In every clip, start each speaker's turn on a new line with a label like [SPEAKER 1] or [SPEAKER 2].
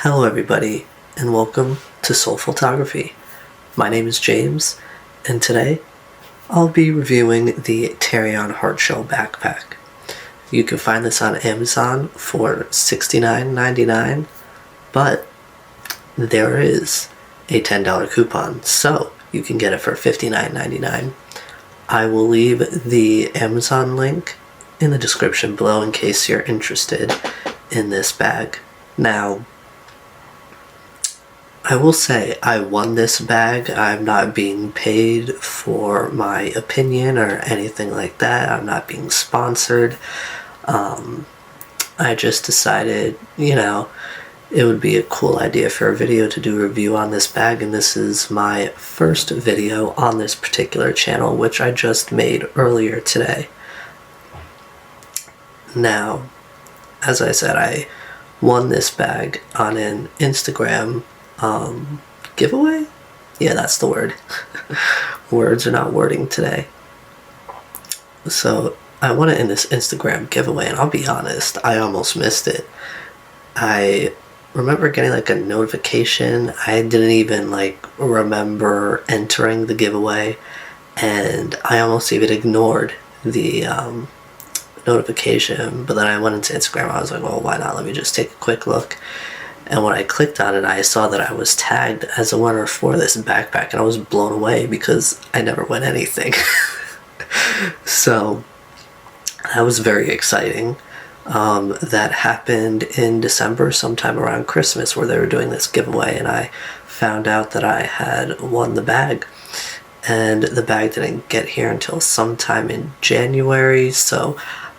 [SPEAKER 1] Hello everybody, and welcome to Soul Photography. My name is James, and today I'll be reviewing the Tarion Hardshell backpack. You can find this on Amazon for $69.99, but there is a $10 coupon, so you can get it for $59.99. I will leave the Amazon link in the description below in case you're interested in this bag. Now, I will say I won this bag. I'm not being paid for my opinion or anything like that. I'm not being sponsored. I just decided, it would be a cool idea for a video to do a review on this bag, and this is my first video on this particular channel, which I just made earlier today. Now, as I said, I won this bag on an Instagram giveaway? Yeah, that's the word. Words are not wording today. So I won it in this Instagram giveaway, and I'll be honest, I almost missed it. I remember getting a notification. I didn't even remember entering the giveaway, and I almost even ignored the notification. But then I went into Instagram. I was like, well, why not? Let me just take a quick look. And when I clicked on it, I saw that I was tagged as a winner for this backpack, and I was blown away because I never win anything. So that was very exciting. That happened in December, sometime around Christmas, where they were doing this giveaway, and I found out that I had won the bag. And the bag didn't get here until sometime in January, so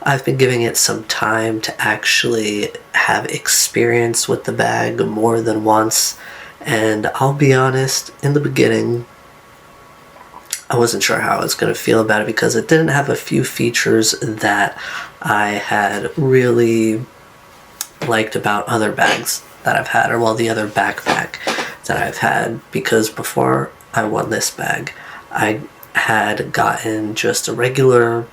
[SPEAKER 1] I've been giving it some time to actually have experience with the bag more than once. And I'll be honest, in the beginning, I wasn't sure how I was going to feel about it because it didn't have a few features that I had really liked about other bags that I've had, or the other backpack that I've had, because before I won this bag, I had gotten just a regular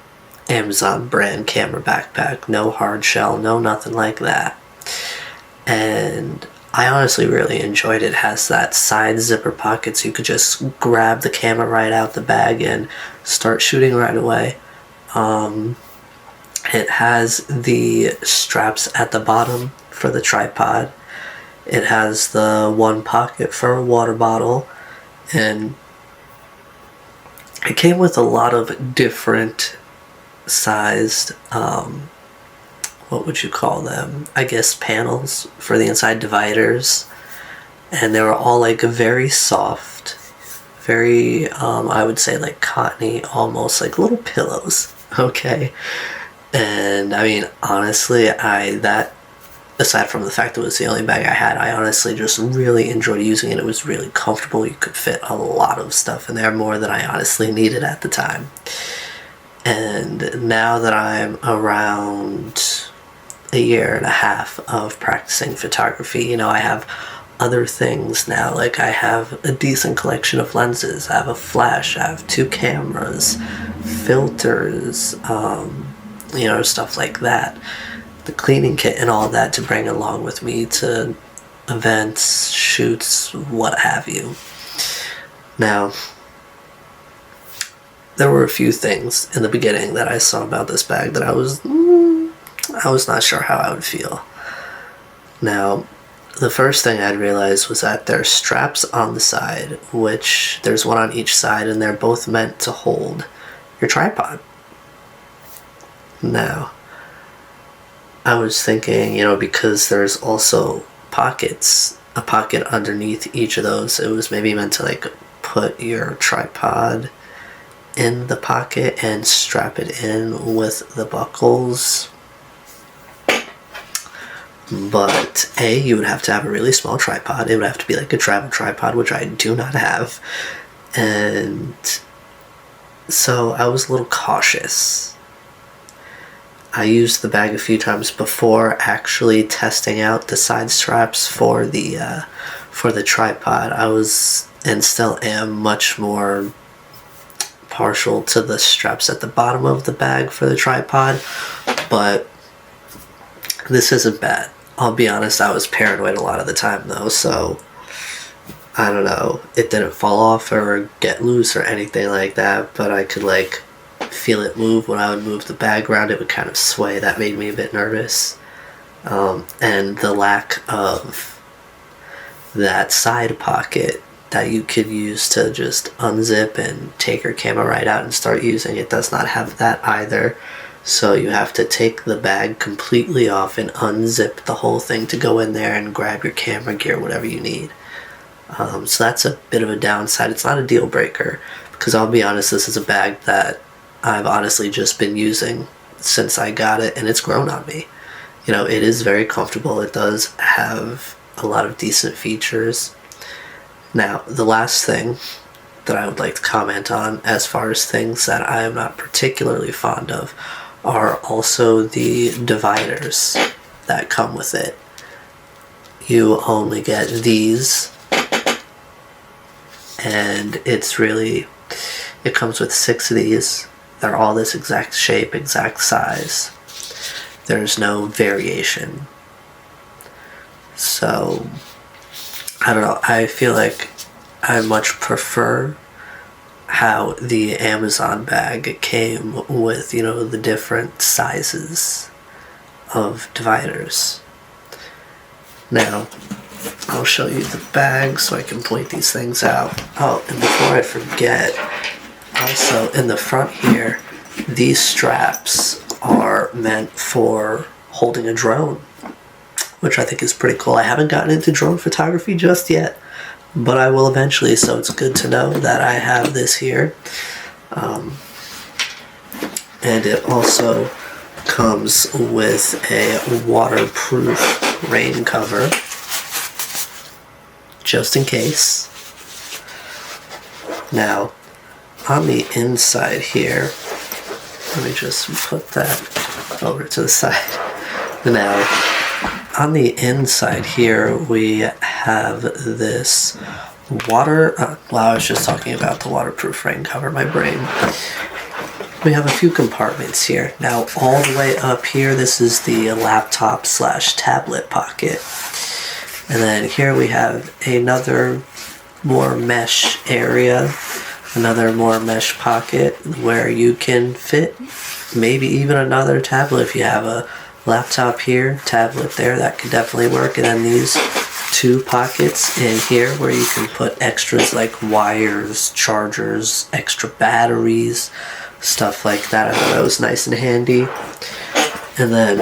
[SPEAKER 1] Amazon brand camera backpack, no Hardshell, no nothing like that. And I honestly really enjoyed it. It has that side zipper pocket, so you could just grab the camera right out the bag and start shooting right away. It has the straps at the bottom for the tripod. It has the one pocket for a water bottle, and it came with a lot of different sized, what would you call them? I guess panels for the inside dividers. And they were all very soft, very, I would say cottony, almost like little pillows, okay? And I mean, honestly, aside from the fact that it was the only bag I had, I honestly just really enjoyed using it. It was really comfortable. You could fit a lot of stuff in there, more than I honestly needed at the time. And now that I'm around a year and a half of practicing photography, I have other things now. I have a decent collection of lenses. I have a flash. I have 2 cameras, filters, stuff like that. The cleaning kit and all that to bring along with me to events, shoots, what have you. Now, there were a few things in the beginning that I saw about this bag that I was not sure how I would feel. Now, the first thing I'd realized was that there's straps on the side, which there's one on each side, and they're both meant to hold your tripod. Now, I was thinking, because there's also pockets, a pocket underneath each of those, it was maybe meant to put your tripod in the pocket and strap it in with the buckles. But you would have to have a really small tripod. It would have to be a travel tripod, which I do not have. And so I was a little cautious. I used the bag a few times before actually testing out the side straps for the tripod. I was, and still am, much more partial to the straps at the bottom of the bag for the tripod, but this isn't bad. I'll be honest, I was paranoid a lot of the time though, so I don't know, it didn't fall off or get loose or anything like that, but I could like feel it move. When I would move the bag around, it would kind of sway. That made me a bit nervous. And the lack of that side pocket that you could use to just unzip and take your camera right out and start using it does not have that either. So you have to take the bag completely off and unzip the whole thing to go in there and grab your camera gear, whatever you need. So that's a bit of a downside. It's not a deal breaker, because I'll be honest, this is a bag that I've honestly just been using since I got it, and it's grown on me. You know, it is very comfortable. It does have a lot of decent features. Now, the last thing that I would like to comment on, as far as things that I am not particularly fond of, are also the dividers that come with it. You only get these, and it comes with 6 of these. They're all this exact shape, exact size. There's no variation. So, I don't know, I feel like I much prefer how the Amazon bag came with, you know, the different sizes of dividers. Now, I'll show you the bag so I can point these things out. Oh, and before I forget, also in the front here, these straps are meant for holding a drone, which I think is pretty cool. I haven't gotten into drone photography just yet, but I will eventually, so it's good to know that I have this here. And it also comes with a waterproof rain cover, just in case. Now, on the inside here, let me just put that over to the side. Now, on the inside here, we have this I was just talking about the waterproof rain cover, my brain. We have a few compartments here. Now, all the way up here, this is the laptop/tablet pocket. And then here we have another more mesh area, another more mesh pocket where you can fit maybe even another tablet. If you have a laptop here, tablet there, that could definitely work. And then these 2 pockets in here where you can put extras like wires, chargers, extra batteries, stuff like that. I thought that was nice and handy. And then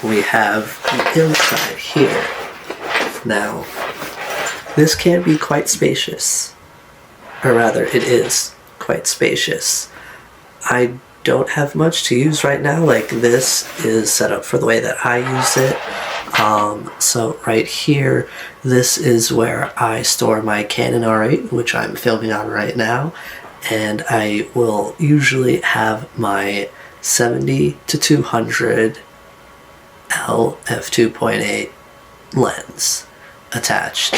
[SPEAKER 1] we have the inside here. Now, this can be quite spacious, or rather, it is quite spacious. I don't have much to use right now. Like, this is set up for the way that I use it. So right here, this is where I store my Canon R8, which I'm filming on right now, and I will usually have my 70-200 f2.8 lens attached.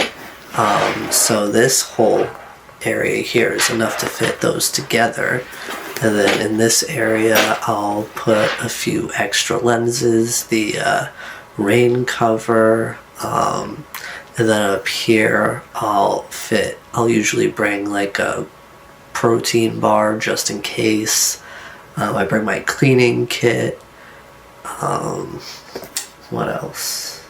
[SPEAKER 1] So this whole area here is enough to fit those together. And then in this area, I'll put a few extra lenses, the rain cover, and then up here I'll usually bring like a protein bar just in case. I bring my cleaning kit. What else?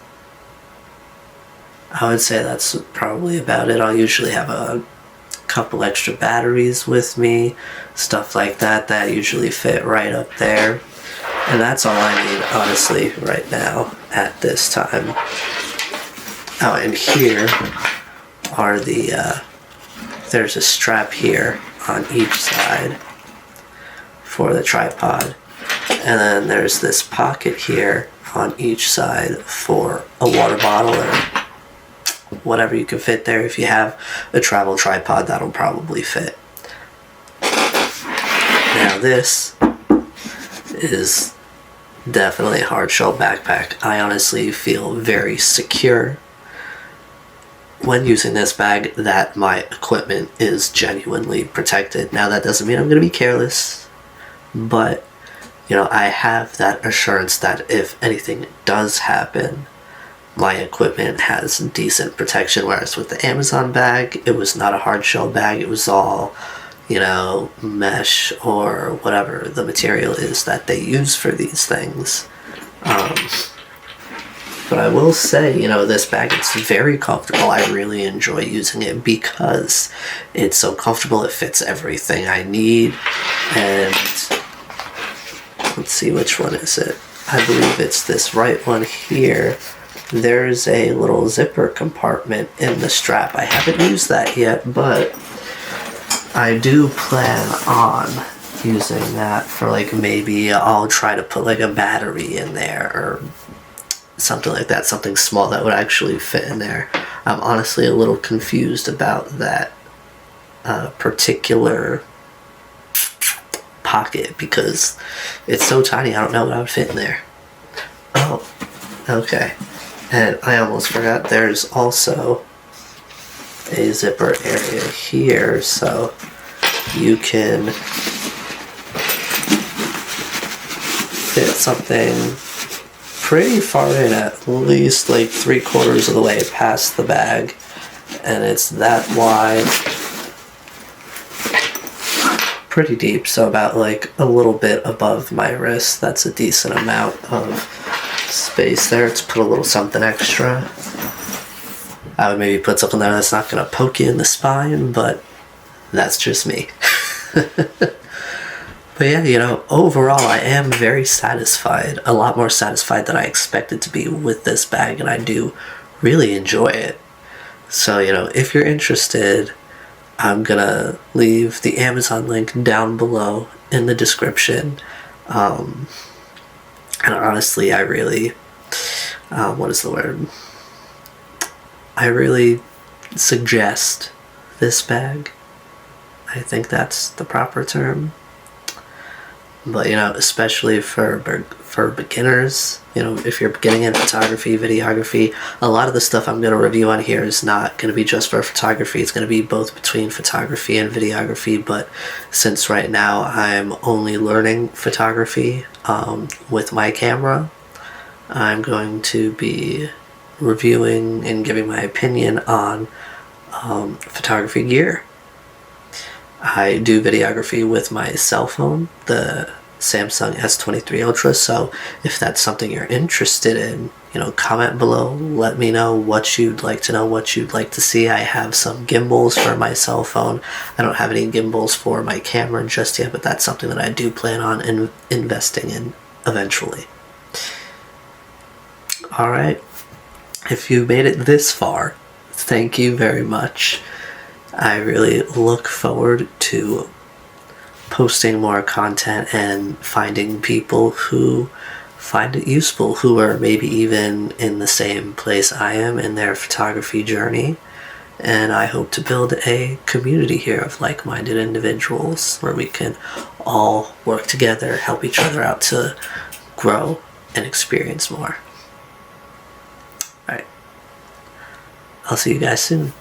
[SPEAKER 1] I would say that's probably about it. I'll usually have a couple extra batteries with me, stuff like that usually fit right up there. And that's all I need, honestly, right now at this time. Oh, and here are there's a strap here on each side for the tripod. And then there's this pocket here on each side for a water bottle or whatever you can fit there. If you have a travel tripod, that'll probably fit. Now this is definitely a Hardshell backpack. I honestly feel very secure when using this bag that my equipment is genuinely protected. Now that doesn't mean I'm going to be careless, but I have that assurance that if anything does happen, my equipment has decent protection. Whereas with the Amazon bag, it was not a hard shell bag. It was all, mesh or whatever the material is that they use for these things. But I will say, this bag, it's very comfortable. I really enjoy using it because it's so comfortable. It fits everything I need. And let's see, which one is it? I believe it's this right one here. There's a little zipper compartment in the strap. I haven't used that yet, but I do plan on using that for maybe I'll try to put a battery in there or something like that, something small that would actually fit in there. I'm honestly a little confused about that particular pocket because it's so tiny. I don't know what I would fit in there. Oh, okay. And I almost forgot, there's also a zipper area here, so you can fit something pretty far in, at least 3/4 of the way past the bag, and it's that wide, pretty deep, so about a little bit above my wrist. That's a decent amount of space there to put a little something extra. I would maybe put something there that's not going to poke you in the spine, but that's just me. But yeah, overall I am very satisfied, a lot more satisfied than I expected to be with this bag, and I do really enjoy it. So, if you're interested, I'm gonna leave the Amazon link down below in the description. And honestly, I really, what is the word? I really suggest this bag. I think that's the proper term. But, especially for beginners, if you're beginning in photography, videography, a lot of the stuff I'm going to review on here is not going to be just for photography. It's going to be both between photography and videography. But since right now I'm only learning photography with my camera, I'm going to be reviewing and giving my opinion on photography gear. I do videography with my cell phone, the Samsung S23 Ultra, so if that's something you're interested in, comment below, let me know what you'd like to know, what you'd like to see. I have some gimbals for my cell phone. I don't have any gimbals for my camera just yet, but that's something that I do plan on investing in eventually. Alright, if you made it this far, thank you very much. I really look forward to posting more content and finding people who find it useful, who are maybe even in the same place I am in their photography journey. And I hope to build a community here of like-minded individuals where we can all work together, help each other out to grow and experience more. Alright. I'll see you guys soon.